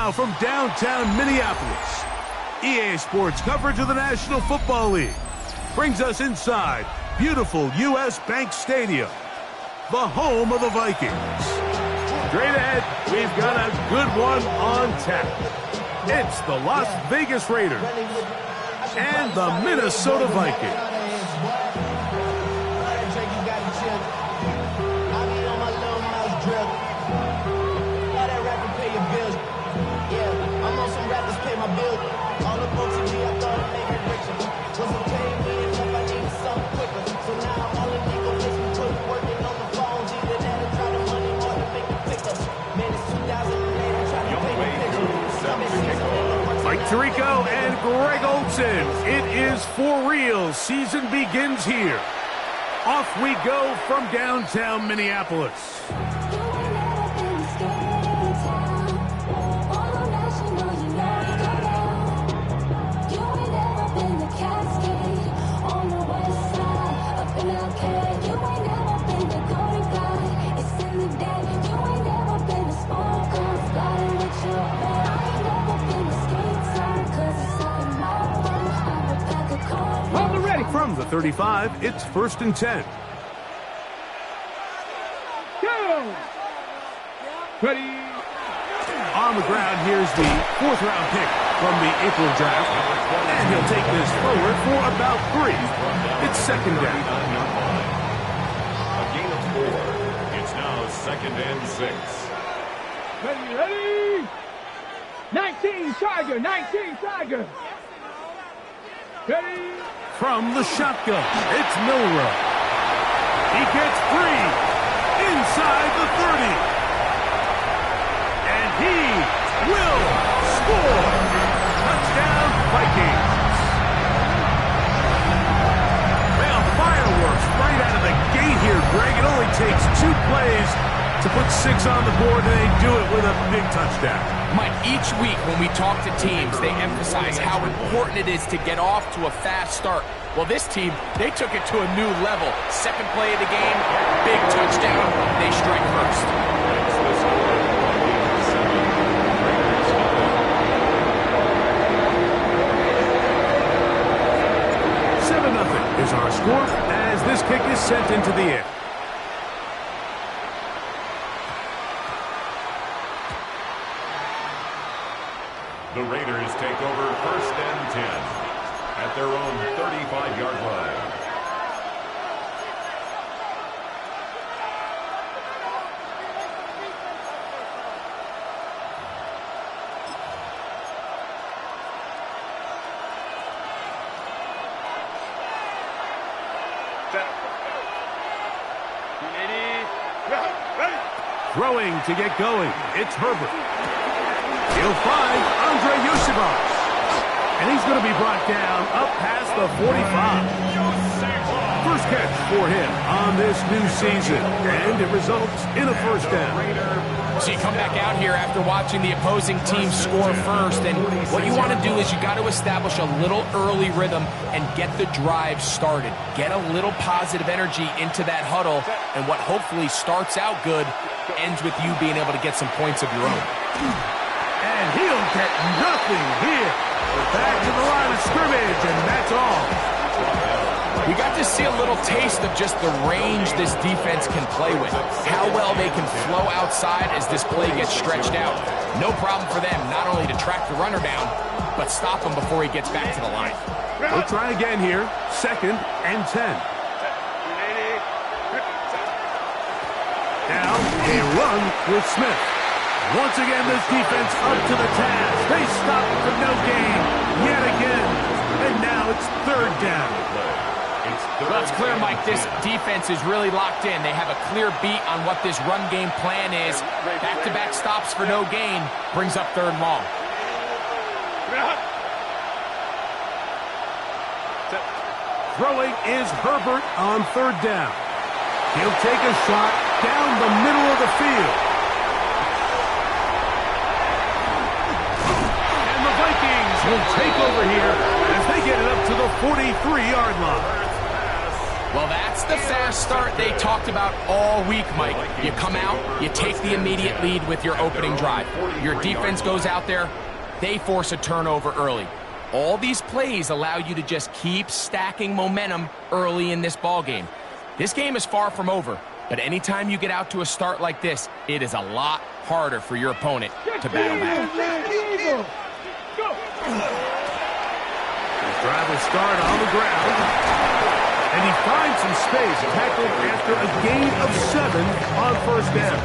Now from downtown Minneapolis, EA Sports coverage of the National Football League brings us inside beautiful U.S. Bank Stadium, the home of the Vikings. Straight ahead, we've got a good one on tap. It's the Las Vegas Raiders and the Minnesota Vikings. Mike Tirico and Greg Olsen. It is for real. Season begins here. Off we go from downtown Minneapolis. From the 35, it's 1st and 10. Go! Ready? On the ground, here's the 4th-round pick from the April draft. And he'll take this forward for about 3. It's 2nd down. A gain of 4. It's now 2nd and 6. Ready? 19 Tiger, 19 Tiger. Ready? From the shotgun, it's Milrow. He gets free inside the 30. And he will score. Touchdown, Vikings. Well, fireworks right out of the gate here, Greg. It only takes 2 plays to put 6 on the board, and they do it with a big touchdown. Mike, each week when we talk to teams, they emphasize how important it is to get off to a fast start. Well, this team, they took it to a new level. 2nd play of the game, big touchdown. They strike first. 7-0 is our score as this kick is sent into the air. The Raiders take over 1st and 10 at their own 35-yard line. Throwing to get going, it's Herbert. He'll find Andre Yosibos. And he's going to be brought down up past the 45. First catch for him on this new season. And it results in a 1st down. So you come back out here after watching the opposing team score first. And what you want to do is you got to establish a little early rhythm and get the drive started. Get a little positive energy into that huddle. And what hopefully starts out good ends with you being able to get some points of your own. And he'll get nothing here. We're back to the line of scrimmage, and that's all. We got to see a little taste of just the range this defense can play with. How well they can flow outside as this play gets stretched out. No problem for them not only to track the runner down, but stop him before he gets back to the line. We'll try again here. 2nd and 10. Now a run with Smith. Once again, this defense up to the task. They stop for no gain yet again. And now it's 3rd down. Well, it's clear, Mike, this defense is really locked in. They have a clear beat on what this run game plan is. Back-to-back stops for no gain brings up 3rd and long. Throwing is Herbert on 3rd down. He'll take a shot down the middle of the field. And the Vikings will take over here as they get it up to the 43-yard line. Well, that's the fast start they talked about all week, Mike. You come out, you take the immediate lead with your opening drive. Your defense goes out there, they force a turnover early. All these plays allow you to just keep stacking momentum early in this ballgame. This game is far from over, but anytime you get out to a start like this, it is a lot harder for your opponent to battle back. His drive will start on the ground. And he finds some space, tackled after a gain of 7 on first down.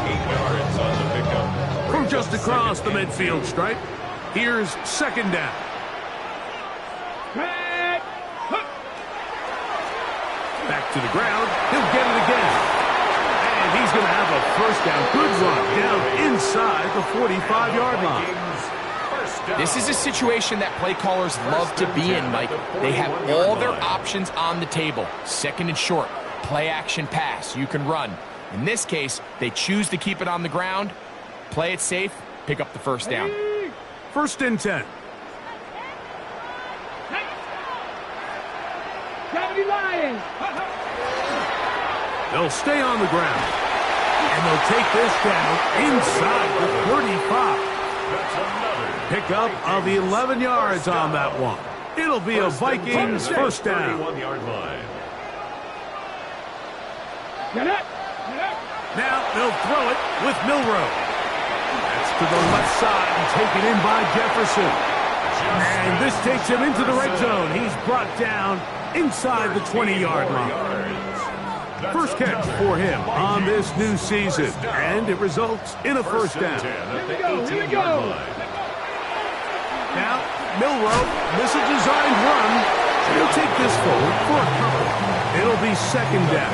8 yards on the pickup. From just across the midfield stripe, here's second down. Back to the ground, he'll get it again. And he's going to have a first down. Good run down inside the 45-yard line. This is a situation that play callers love to be in, Mike. They have all their options on the table. Second and short, play action pass, you can run. In this case, they choose to keep it on the ground, play it safe, pick up the first down. First and 10. They'll stay on the ground. And they'll take this down inside the 35. Pickup of 11 yards on that one. It'll be a Vikings first down. Now they'll throw it with Milroe. That's to the left side and taken in by Jefferson. And this takes him into the red zone. He's brought down inside the 20-yard line. First catch for him on this new season. And it results in a first down. Here we go. Now, Milroe, this is a designed run. He'll take this forward for a couple. It'll be second down.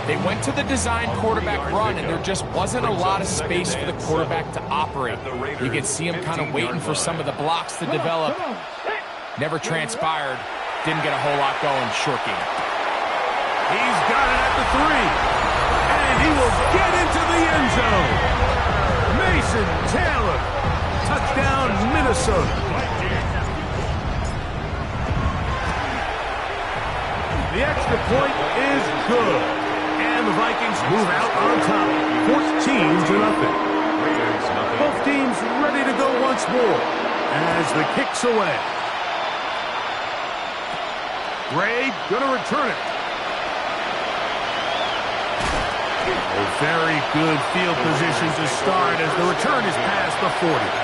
They went to the design quarterback run, and there just wasn't a lot of space for the quarterback to operate. You can see him kind of waiting for some of the blocks to develop. Never transpired. Didn't get a whole lot going. Short game. He's got it at the 3. And he will get into the end zone. Mason Taylor. Touchdown, Minnesota. The extra point is good. And the Vikings move out on top, 14-0. Both teams ready to go once more as the kick's away. Gray going to return it. A very good field position to start as the return is past the 40.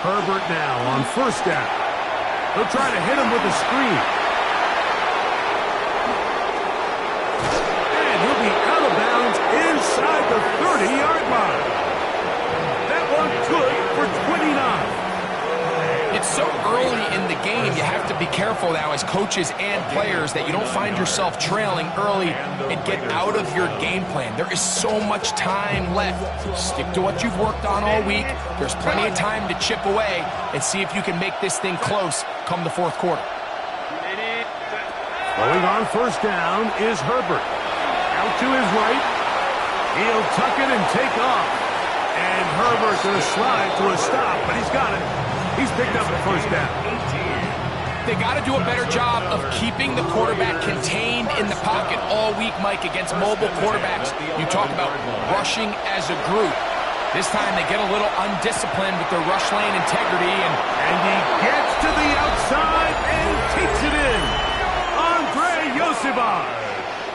Herbert now on first down. They'll try to hit him with a screen. And he'll be out of bounds inside the 30-yard line. That one good for 29. It's so early in the game, you have to be careful now as coaches and players that you don't find yourself trailing early and get out of your game plan. There is so much time left. Stick to what you've worked on all week. There's plenty of time to chip away and see if you can make this thing close come the fourth quarter. Going on first down is Herbert. Out to his right. He'll tuck it and take off. And Herbert's going to slide to a stop, but he's got it. He's picked up a first down. They got to do a better job of keeping the quarterback contained in the pocket all week, Mike, against mobile quarterbacks. You talk about rushing as a group. This time they get a little undisciplined with their rush lane integrity. And he gets to the outside and takes it in. Andre Yosibard.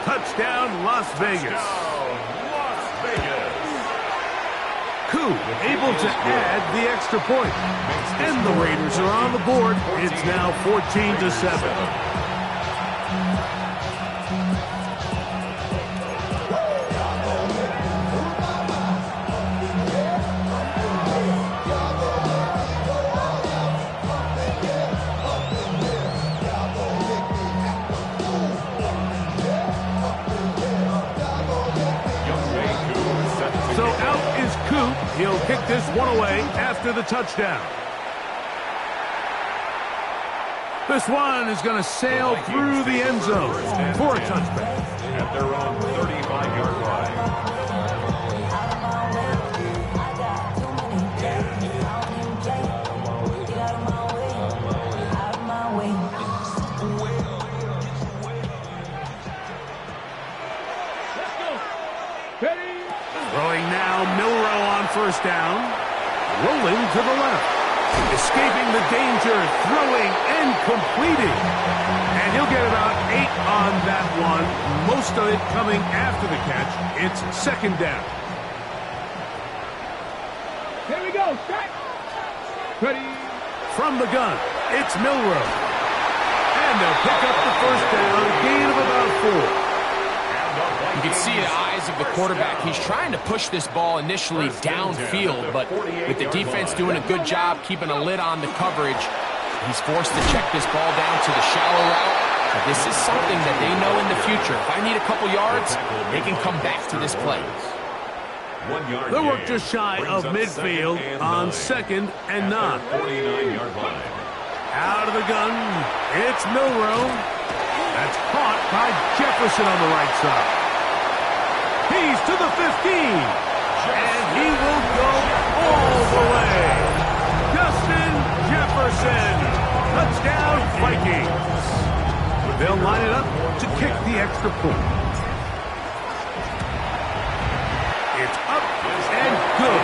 Touchdown, Las Vegas. Coup able to add the extra point. And the Raiders are on the board. It's now 14-7. So out is Coup. He'll kick this one away after the touchdown. This one is going to sail through the end zone for a touchback. At their own 35-yard line. Throwing now, Milroe on first down. Rolling to the left. Escaping the danger, throwing and completing. And he'll get about 8 on that one. Most of it coming after the catch. It's second down. Here we go. Set. Ready. From the gun, it's Milroe. And they'll pick up the first down, gain of about 4. You can see the eyes of the quarterback. He's trying to push this ball initially downfield, but with the defense doing a good job keeping a lid on the coverage, he's forced to check this ball down to the shallow route. But this is something that they know in the future. If I need a couple yards, they can come back to this play. They'll work just shy of midfield on second and 9. Out of the gun, it's Milroe. That's caught by Jefferson on the right side. He's to the 15, and he will go all the way. Justin Jefferson, touchdown Vikings. They'll line it up to kick the extra point. It's up and good.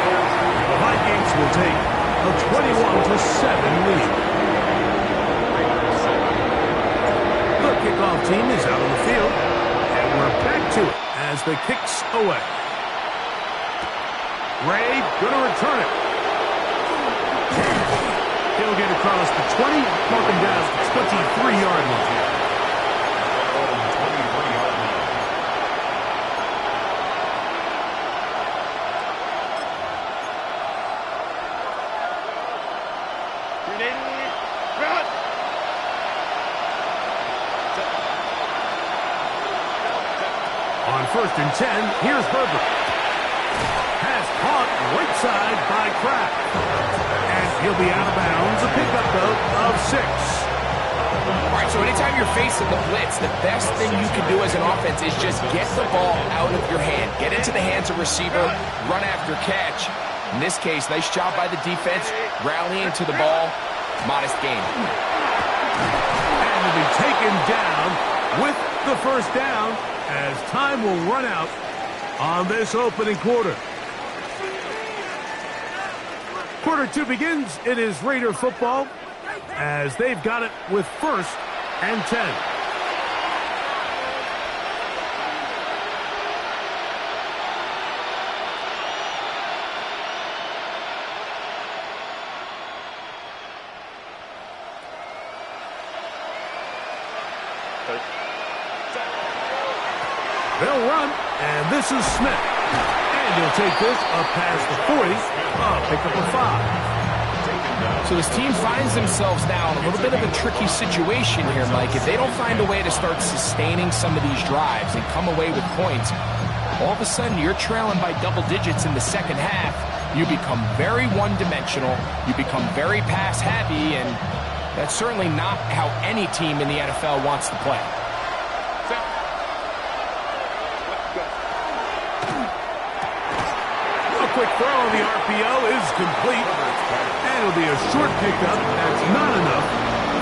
The Vikings will take a 21-7 lead. The kickoff team is out on the field, and we're back to it as the kicks away. Ray going to return it. He'll get across the 20, mark him down at the 23-yard line. On first and 10, here's Herbert. Pass caught right side by Kraft. And he'll be out of bounds. A pickup, though, of 6. All right, so anytime you're facing the blitz, the best thing you can do as an offense is just get the ball out of your hand. Get into the hands of receiver, run after catch. In this case, nice job by the defense, rallying to the ball. Modest gain. And he'll be taken down with the first down, as time will run out on this opening quarter. Quarter 2 begins. It is Raider football as they've got it with first and 10. They'll run, and this is Smith. And he'll take this up past the 40, pick up a 5. So his team finds themselves now in a little bit of a tricky situation here, Mike. If they don't find a way to start sustaining some of these drives and come away with points, all of a sudden you're trailing by double digits in the second half. You become very one-dimensional. You become very pass-heavy, and that's certainly not how any team in the NFL wants to play. Quick throw on the RPO is complete, and it'll be a short pickup. That's not enough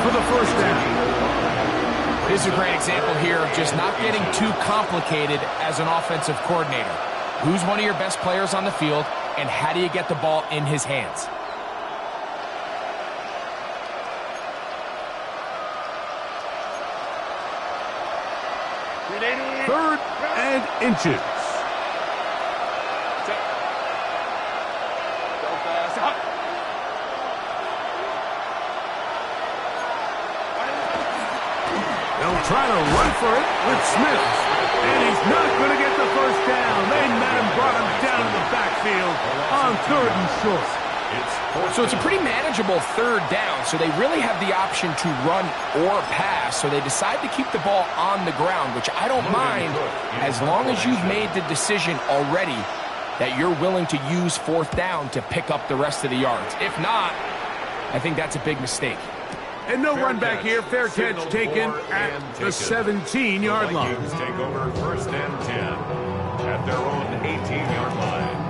for the first down. This is a great example here of just not getting too complicated as an offensive coordinator. Who's one of your best players on the field, and how do you get the ball in his hands? Third and inches. trying to run for it with Smith. And he's not going to get the first down. They met him, brought him down to the backfield on 3rd and short. So it's a pretty manageable 3rd down, so they really have the option to run or pass, so they decide to keep the ball on the ground, which I don't mind as long as you've made the decision already that you're willing to use 4th down to pick up the rest of the yards. If not, I think that's a big mistake. And no run back here. Fair catch taken at the 17-yard line. Take over 1st and 10 at their own 18-yard line.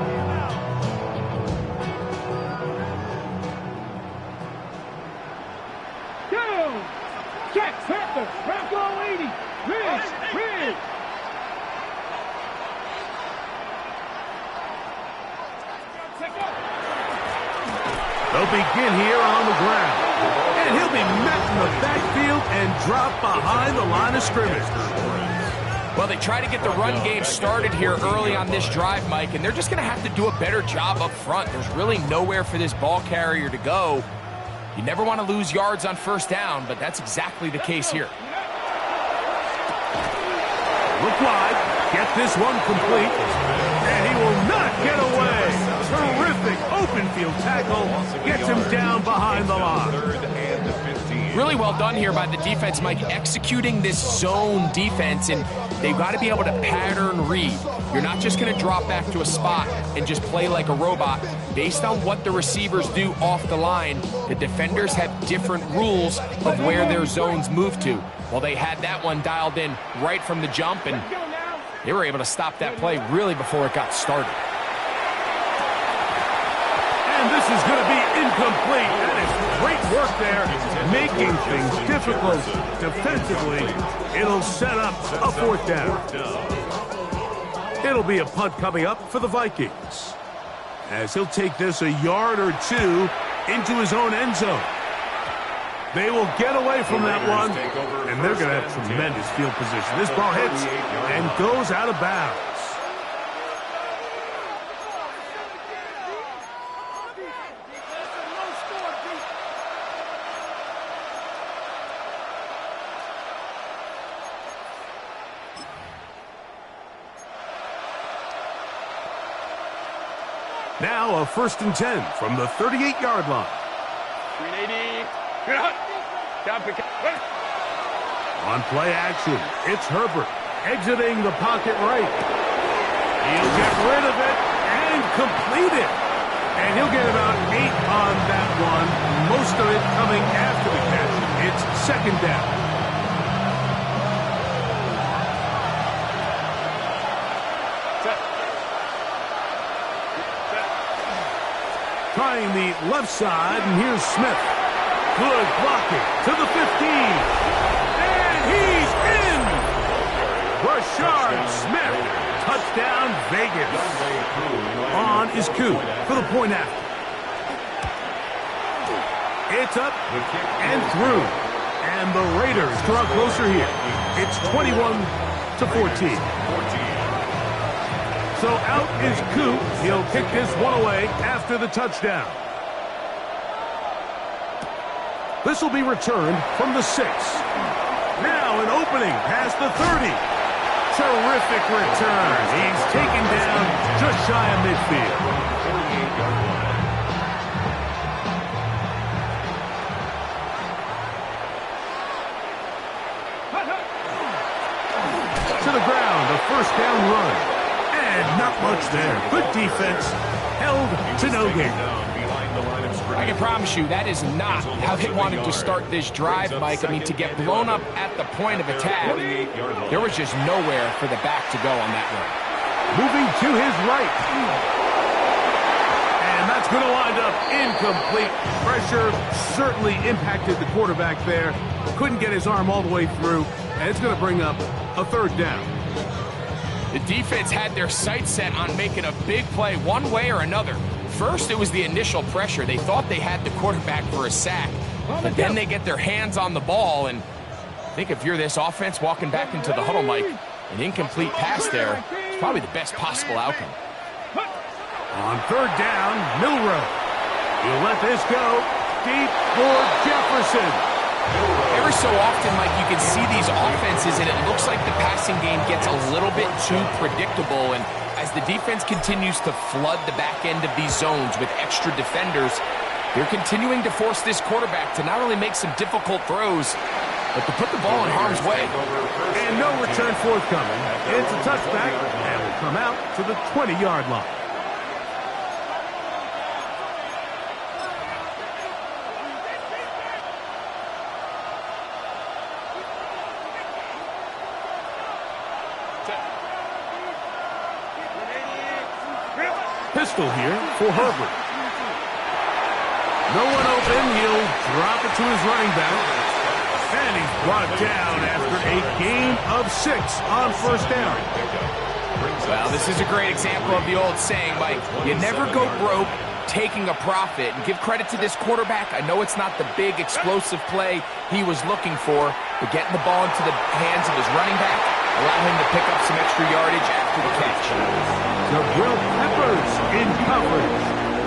Check, Panther, Bronco 80, Ridge. They'll begin here on the ground. And he'll be met in the backfield and dropped behind the line of scrimmage. Well, they try to get the run game started here early on this drive, Mike, and they're just going to have to do a better job up front. There's really nowhere for this ball carrier to go. You never want to lose yards on 1st down, but that's exactly the case here. Look wide. Get this one complete. And he will not get away. Terrific open field tackle. Gets him down behind the line. Really well done here by the defense, Mike, executing this zone defense, and they've got to be able to pattern read. You're not just going to drop back to a spot and just play like a robot. Based on what the receivers do off the line, the defenders have different rules of where their zones move to. Well, they had that one dialed in right from the jump, and they were able to stop that play really before it got started. And this is going to be incomplete. That is great work there, making things difficult defensively. It'll set up a 4th down. It'll be a punt coming up for the Vikings, as he'll take this a yard or 2 into his own end zone. They will get away from that one, and they're going to have tremendous field position. This ball hits and goes out of bounds. Now a 1st and 10 from the 38-yard line. 380. On play action, it's Herbert exiting the pocket right. He'll get rid of it and complete it. And he'll get about 8 on that one, most of it coming after the catch. It's 2nd down. Trying the left side, and here's Smith. Good blocking to the 15. And he's in! Rashard Smith. Touchdown, Vegas. On is Coop for the point after. It's up and through. And the Raiders draw closer here. It's 21-14. So out is Coop. He'll kick this one away after the touchdown. This will be returned from the 6. Now an opening past the 30. Terrific return. He's taken down just shy of midfield. To the ground, a 1st down run. And not much there. Good defense. Held to no gain. I can promise you that is not how they wanted to start this drive, Mike. I mean, to get blown up at the point of attack, there was just nowhere for the back to go on that run. Moving to his right. And that's going to wind up incomplete. Pressure certainly impacted the quarterback there. Couldn't get his arm all the way through. And it's going to bring up a 3rd down. The defense had their sights set on making a big play one way or another. First, it was the initial pressure. They thought they had the quarterback for a sack. But then they get their hands on the ball, and I think if you're this offense walking back into the huddle, Mike, an incomplete pass there is probably the best possible outcome. On 3rd down, Milrow. He'll let this go deep for Jefferson. Every so often, Mike, you can see these offenses, and it looks like the passing game gets a little bit too predictable. And as the defense continues to flood the back end of these zones with extra defenders, they're continuing to force this quarterback to not only make some difficult throws, but to put the ball in harm's way. And no return forthcoming. It's a touchback, and will come out to the 20-yard line. Pistol here for Herbert. No one open. He'll drop it to his running back. And he's brought down after a gain of 6 on first down. Well, this is a great example of the old saying, Mike, you never go broke taking a profit. And give credit to this quarterback. I know it's not the big explosive play he was looking for, but getting the ball into the hands of his running back allow him to pick up some extra yardage after the catch. Jabril Peppers in coverage,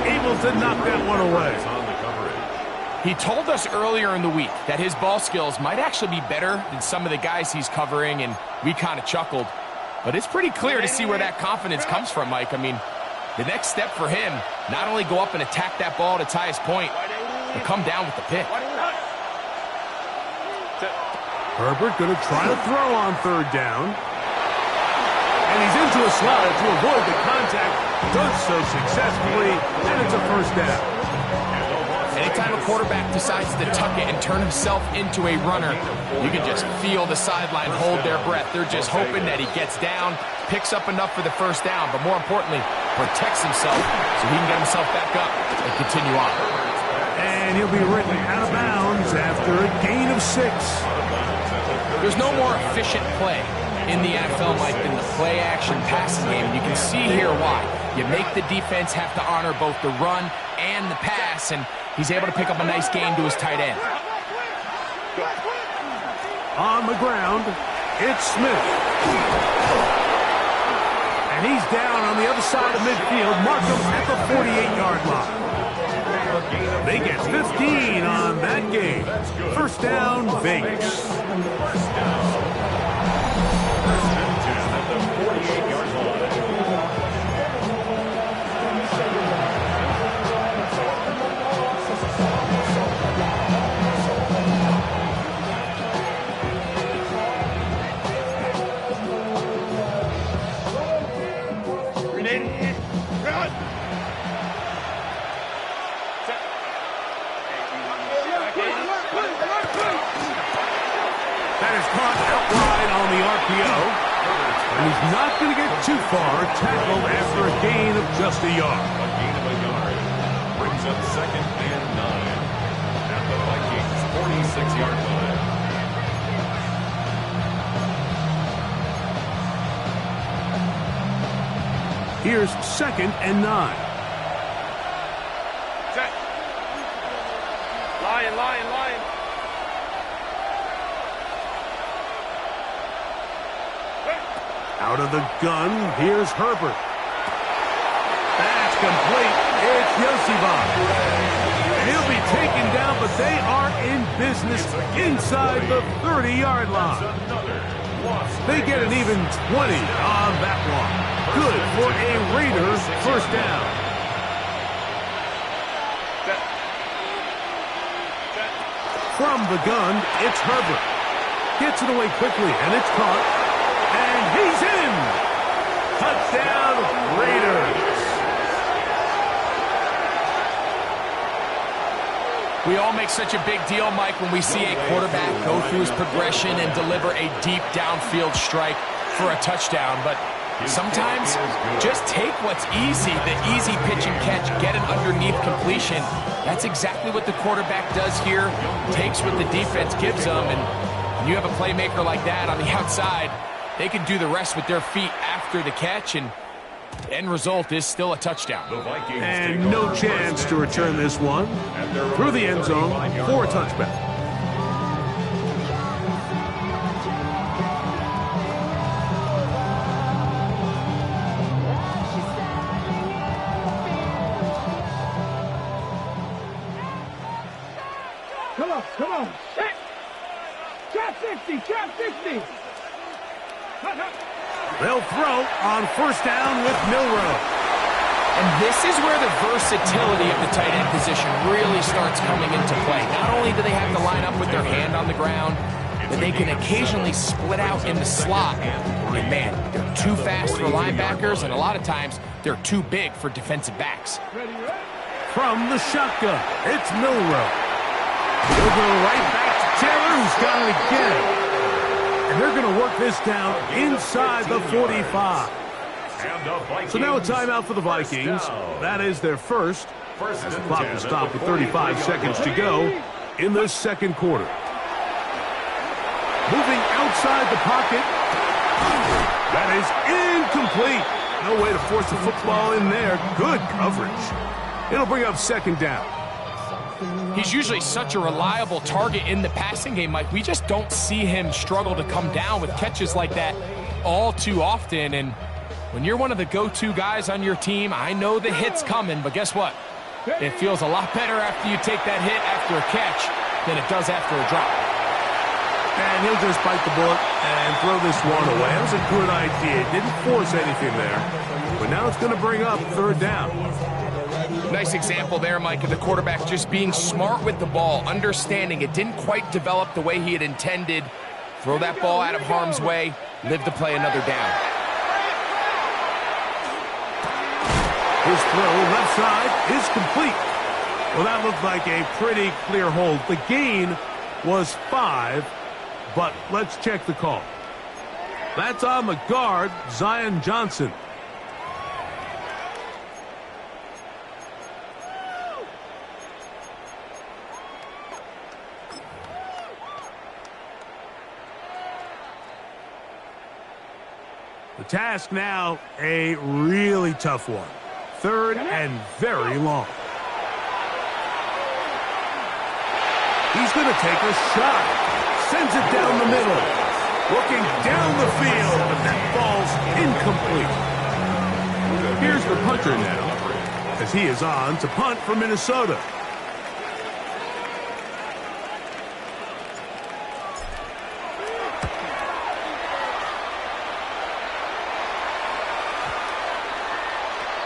able to knock that one away. He told us earlier in the week that his ball skills might actually be better than some of the guys he's covering, and we kind of chuckled. But it's pretty clear to see where that confidence comes from, Mike. I mean, the next step for him, not only go up and attack that ball at its highest point, but come down with the pick. Herbert going to try to throw on third down. And he's into a slot to avoid the contact. Does so successfully, and it's a first down. Anytime a quarterback decides to tuck it and turn himself into a runner, you can just feel the sideline hold their breath. They're just hoping that he gets down, picks up enough for the first down, but more importantly, protects himself so he can get himself back up and continue on. And he'll be written out of bounds after a gain of 6. There's no more efficient play in the NFL, Mike, than the play-action passing game. And you can see here why. You make the defense have to honor both the run and the pass, and he's able to pick up a nice gain to his tight end. On the ground, it's Smith. And he's down on the other side of midfield. Mark him at the 48-yard line. They get 15 on that game. First down, Vegas. And he's not going to get too far, tackled after a gain of just a yard. A gain of a yard brings up 2nd and 9 at the Vikings' 46-yard line. Here's 2nd and 9. Set. Lion. Out of the gun, here's Herbert. That's complete. It's Yosibov. And he'll be taken down, but they are in business inside the 30-yard line. They get an even 20 on that one. Good for a Raiders first down. From the gun, it's Herbert. Gets it away quickly, and it's caught. And he's in! Touchdown, Raiders! We all make such a big deal, Mike, when we see a quarterback go through his progression and deliver a deep downfield strike for a touchdown. But sometimes just take what's easy, the easy pitch and catch, get an underneath completion. That's exactly what the quarterback does here. Takes what the defense gives them, and when you have a playmaker like that on the outside, they can do the rest with their feet after the catch, and the end result is still a touchdown. And no chance to return this one through the end zone for a touchback. Come on. 60, trap 60. They'll throw on first down with Milroe. And this is where the versatility of the tight end position really starts coming into play. Not only do they have to line up with their hand on the ground, but they can occasionally split out in the slot. And man, they're too fast for linebackers, and a lot of times they're too big for defensive backs. From the shotgun, it's Milroe. He'll go right back to Taylor, who's got it again. And they're going to work this down inside the 45. So now a timeout for the Vikings. That is their first. The clock will stop with 35 seconds to go in the second quarter. Moving outside the pocket. That is incomplete. No way to force the football in there. Good coverage. It'll bring up second down. He's usually such a reliable target in the passing game, Mike. We just don't see him struggle to come down with catches like that all too often. And when you're one of the go-to guys on your team, I know the hit's coming, but guess what? It feels a lot better after you take that hit after a catch than it does after a drop. And he'll just bite the bullet and throw this one away. That was a good idea. Didn't force anything there. But now it's going to bring up third down. Nice example there, Mike, of the quarterback just being smart with the ball, understanding it didn't quite develop the way he had intended. Throw that ball out of harm's way, live to play another down. His throw left side is complete. Well, that looked like a pretty clear hold. The gain was 5, but let's check the call. That's on the guard, Zion Johnson. The task now, a really tough one. Third and very long. He's going to take a shot. Sends it down the middle. Looking down the field, but that ball's incomplete. Here's the punter now, as he is on to punt for Minnesota.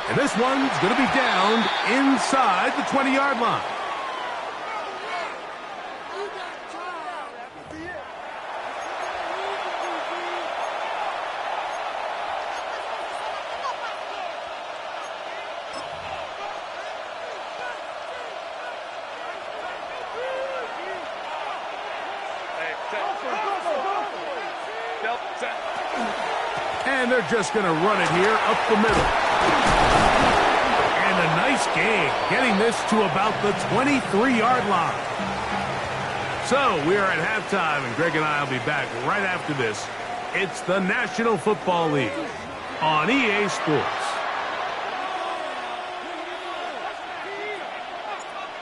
And this one's going to be downed inside the 20-yard line. And they're just going to run it here up the middle. And a nice gain, getting this to about the 23-yard line. So we are at halftime, and Greg and I will be back right after this. It's the National Football League on EA Sports.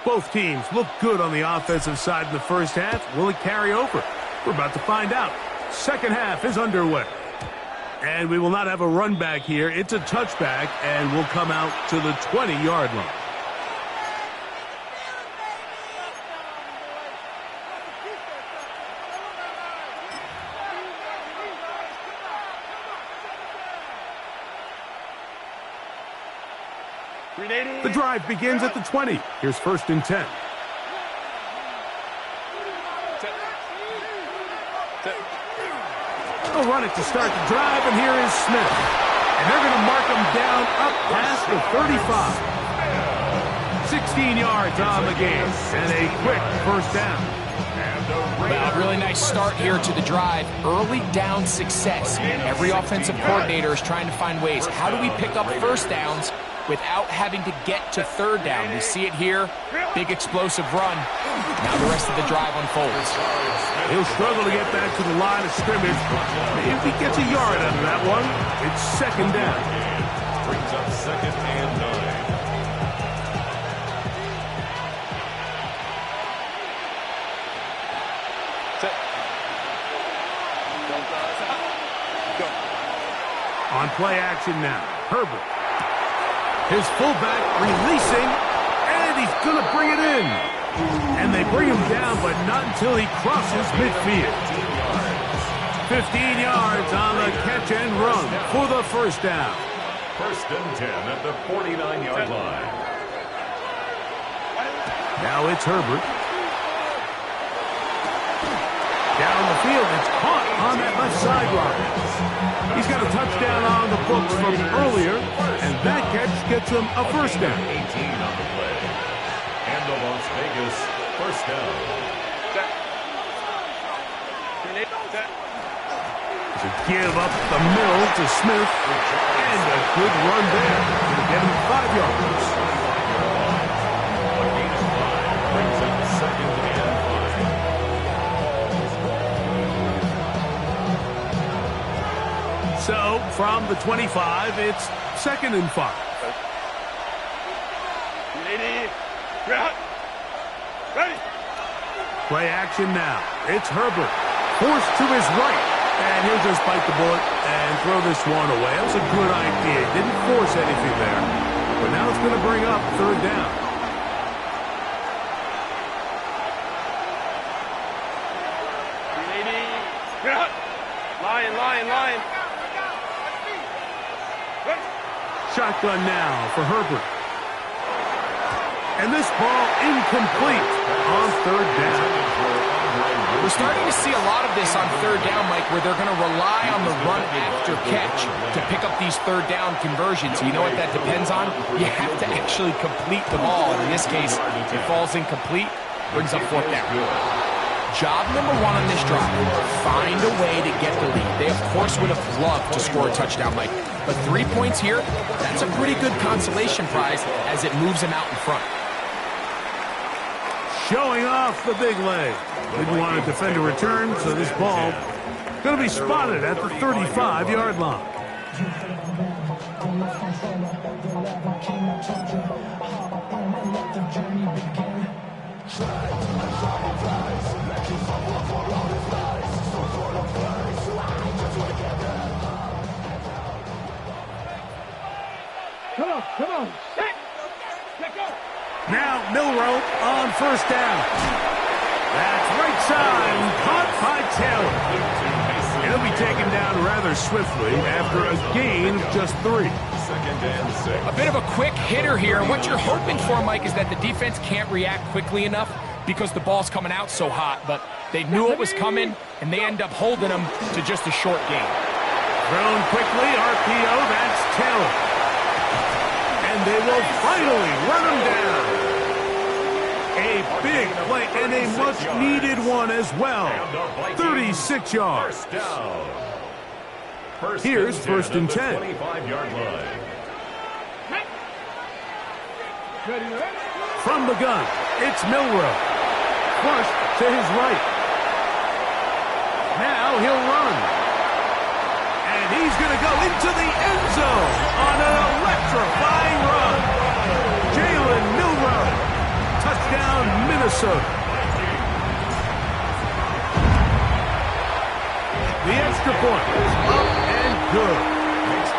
Both teams look good on the offensive side in the first half. Will it carry over? We're about to find out. Second half is underway. And we will not have a run back here. It's a touchback, and we'll come out to the 20-yard line. The drive begins at the 20. Here's first and 10. They'll run it to start the drive, and here is Smith. And they're going to mark him down up past the 35. 16 yards on the game, and a quick first down. Well, really nice start here to the drive. Early down success. Every offensive coordinator is trying to find ways. How do we pick up first downs without having to get to third down? We see it here. Big explosive run. Now the rest of the drive unfolds. He'll struggle to get back to the line of scrimmage. Maybe he gets a yard out of that one. It's second down. Brings up second and 9. On play action now, Herbert. His fullback releasing, and he's going to bring it in. And they bring him down, but not until he crosses midfield. 15 yards on the catch and run for the first down. First and 10 at the 49-yard line. Now it's Herbert. Down the field, it's caught on that left sideline. He's got a touchdown on the books from earlier, and that catch gets him a first down. 18 on the play. And the Las Vegas first down. To give up the middle to Smith, and a good run there to get him 5 yards. A gain of 5 brings up second and 5. So, from the 25, it's second and 5. Ready. Play action now. It's Herbert. Forced to his right. And he'll just bite the bullet and throw this one away. That was a good idea. Didn't force anything there. But now it's going to bring up third down. Line. Shotgun now for Herbert. And this ball incomplete on third down. We're starting to see a lot of this on third down, Mike, where they're going to rely on the run after catch to pick up these third down conversions. You know what that depends on? You have to actually complete the ball. And in this case, it falls incomplete, brings up fourth down. Job number 1 on this drive, find a way to get the lead. They, of course, would have loved to score a touchdown, Mike. But 3 points here, that's a pretty good consolation prize as it moves them out in front. Showing off the big leg. Didn't want to defend a return, so this ball going to be spotted at the 35-yard line. Come on. Set. Let go. Now Milroe on first down. That's right side, caught by Taylor. He'll be taken down rather swiftly after a gain of just 3. Second and 6. A bit of a quick hitter here. What you're hoping for, Mike, is that the defense can't react quickly enough because the ball's coming out so hot. But they knew it was coming, and they end up holding them to just a short gain. Thrown quickly, RPO, that's Taylor. And they will finally run him down. A big play and a much-needed one as well. 36 yards. Here's first and 10. 25-yard line. From the gun, it's Milroe. Flushed to his right. Now he'll run. And he's going to go into the end zone on an electrifying run. Jalen Milroe. Touchdown, Minnesota. The extra point is up and good.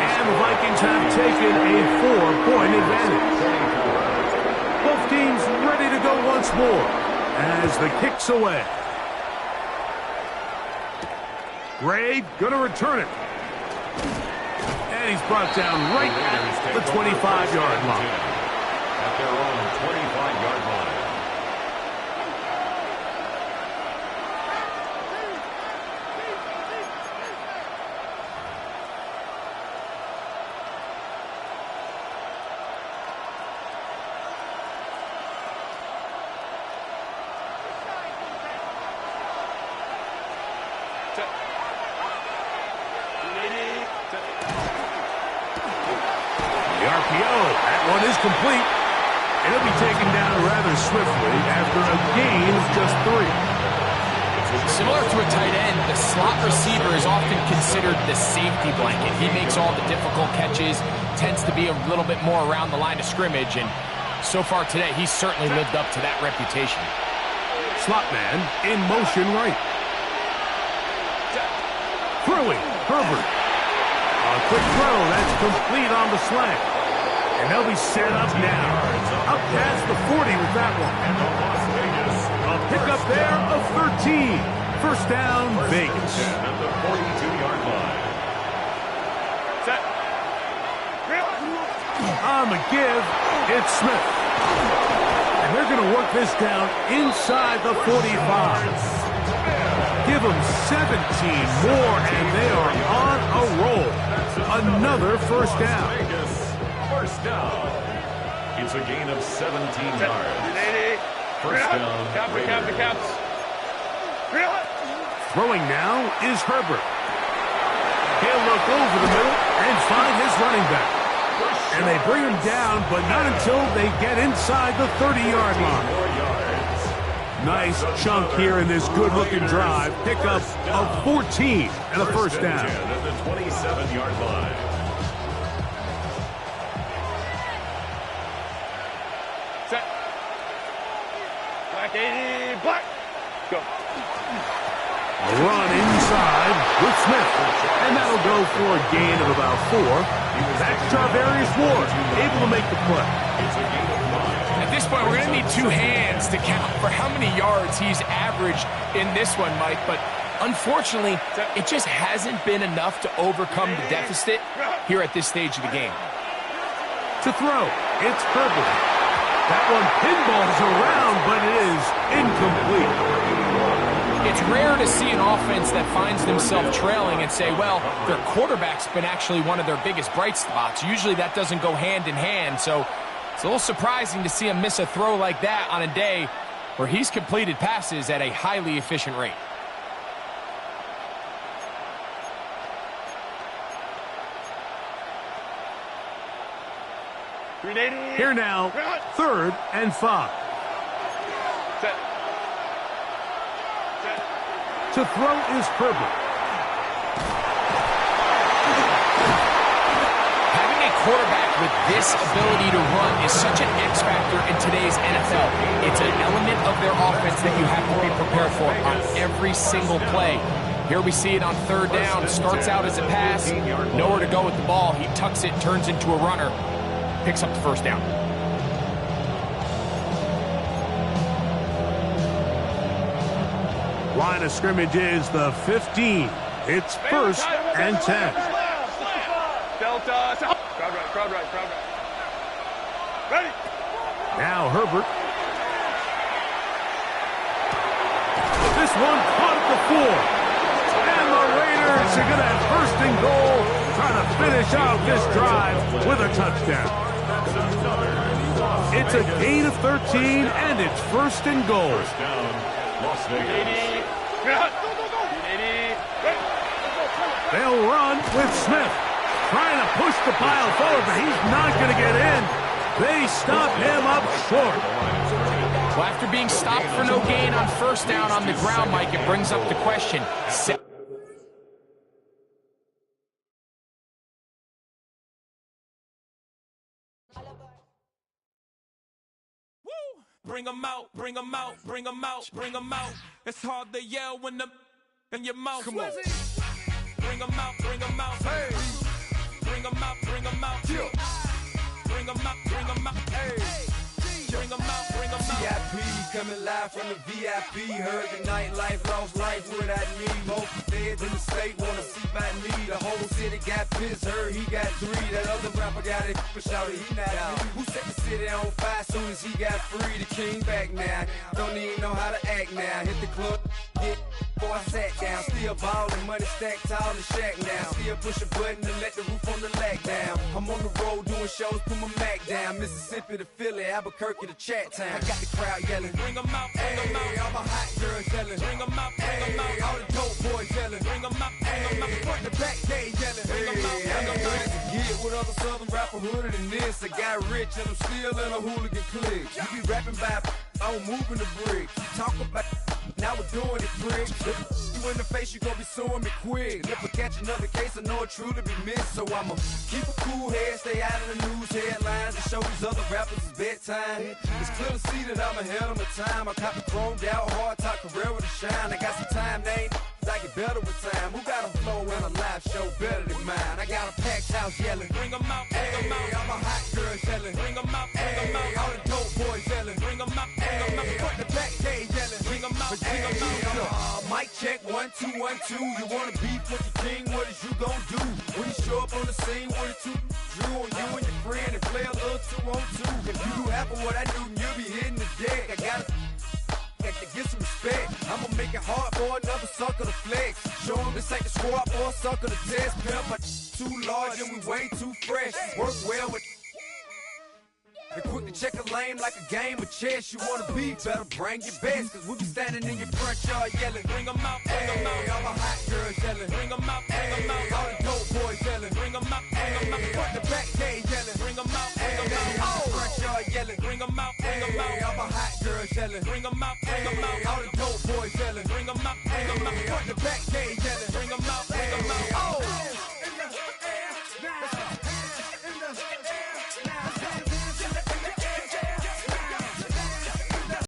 And the Vikings have taken a 4-point advantage. Both teams ready to go once more as the kick's away. Gray gonna return it. And he's brought down right at the 25-yard line. At their own 25-yard line. The RPO, that one is complete. It'll be taken down rather swiftly after a gain of just 3. Similar to a tight end, the slot receiver is often considered the safety blanket. He makes all the difficult catches, tends to be a little bit more around the line of scrimmage, and so far today, he's certainly lived up to that reputation. Slot man in motion right. Throwing, Herbert. A quick throw, that's complete on the slant. And they'll be set up now. Up past the 40 with that one. A pickup there of 13 First down, Vegas. At the 42-yard line. Set. On the give, it's Smith. And they're going to work this down inside the 45. Give them 17 more, and they are on a roll. Another first down. First down. It's a gain of 17 yards. First down. Raiders. Throwing now is Herbert. He'll look over the middle and find his running back. And they bring him down, but not until they get inside the 30-yard line. 4 yards. Nice chunk here in this good-looking drive. Pickup of 14 and a first down. At the 27-yard line. Set. Black 80. Black. Go. A run inside with Smith. And that'll go for a gain of about 4. That's Charvarius Ward, able to make the play. It's a gain of 5. At this point, we're going to need 2 hands to count for how many yards he's averaged in this one, Mike. But unfortunately, it just hasn't been enough to overcome the deficit here at this stage of the game. To throw, it's Herbert. That one pinballs around, but it is incomplete. It's rare to see an offense that finds themselves trailing and say, well, their quarterback's been actually one of their biggest bright spots. Usually that doesn't go hand in hand, so it's a little surprising to see him miss a throw like that on a day where he's completed passes at a highly efficient rate. Here now, 3rd and 5. Set. To throw is Herbert. Having a quarterback with this ability to run is such an X factor in today's NFL. It's an element of their offense that you have to be prepared for on every single play. Here we see it on 3rd down. Starts out as a pass. Nowhere to go with the ball. He tucks it, turns into a runner. Picks up the first down. Line of scrimmage is the 15. It's 1st and 10. Delta. Crowd right, crowd right, crowd right. Ready. Now Herbert. This one caught at the 4. And the Raiders are going to have 1st and goal, trying to finish out this drive with a touchdown. It's a gain of 13, and it's 1st and goal. First down, Las Vegas. They'll run with Smith. Trying to push the pile forward, but he's not going to get in. They stop him up short. Well, after being stopped for no gain on 1st down on the ground, Mike, it brings up the question. Bring 'em out, bring 'em out, bring 'em out, bring 'em out. It's hard to yell when the in your mouth. Come on. Bring 'em out, bring 'em out. Hey. Bring 'em out, bring 'em out. Yeah. Bring 'em out, bring 'em out. Hey. Bring 'em out, bring 'em out. TIP coming live from the VIP. Heard the nightlife, lost life without me. Most feds in the state wanna see by me. The whole city got pissed, heard he got 3. That other rapper got it, but shouted he not me. Who set the city on fire soon as he got free? The king back now, don't even know how to act now. Hit the club, get before I sat down. Still ballin', money stacked tall in the shack now. Still push a button to let the roof on the lag down. I'm on the road doing shows, put my Mac down. Mississippi to Philly, Albuquerque to Chat Town. I got the crowd yelling, Bring 'em out, bring 'em out. hey, all my hot girls yelling, Bring 'em out, bring 'em hey, out. all the dope boys yelling, Bring 'em out, bring 'em out. hey, front to back they yelling, Bring 'em out, bring 'em out. Get with other southern rapper hooded than this. I got rich and I'm still in a hooligan clique. You be rapping by, I'm moving the brick. You talk about, now we're doing it, prick. You in the face, you gon' be suing me quick. If I catch another case, I know it truly be missed. So I'ma keep a cool head, stay out of the news headlines, and show these other rappers it's bedtime. It's clear to see that I'm ahead of my time. I copy chromed out, hard top career with a shine. I got some time, they ain't I get better with time. Who got a flow and a live show better than mine? I got a packed house yelling, Bring 'em out, bring 'em hey, out. all my hot girls yelling, Bring 'em out, bring 'em hey, all out. the dope boys yelling, Bring 'em out, bring 'em hey, out. front to back they yelling, Bring 'em out, but bring 'em out. mic check 212. You wanna beef with the king, what is you gon' do? When you show up on the scene, what it two drew on you and your friend and play a little 2-on-2. If you do half of what I do, then you'll be hitting the deck. I gotta get some respect. I'ma make it hard for another sucker to flex. Show him this ain't the squad for a sucker to test. Pimp, my too large and we way too fresh. Work well with and quick to check a lane like a game of chess. You wanna be better, bring your best. Cause we be standing in your front yard yelling. Bring 'em out, bring 'em out. All the hot girls yelling. Bring 'em out, bring 'em out. All the dope boys yelling. Bring 'em out, bring 'em out. Front the back gate yelling. Bring 'em out, bring 'em out. All the front yard yelling. Bring 'em out, bring 'em out. All the hot girls yelling. Bring 'em out, bring 'em out. All the dope boys yelling.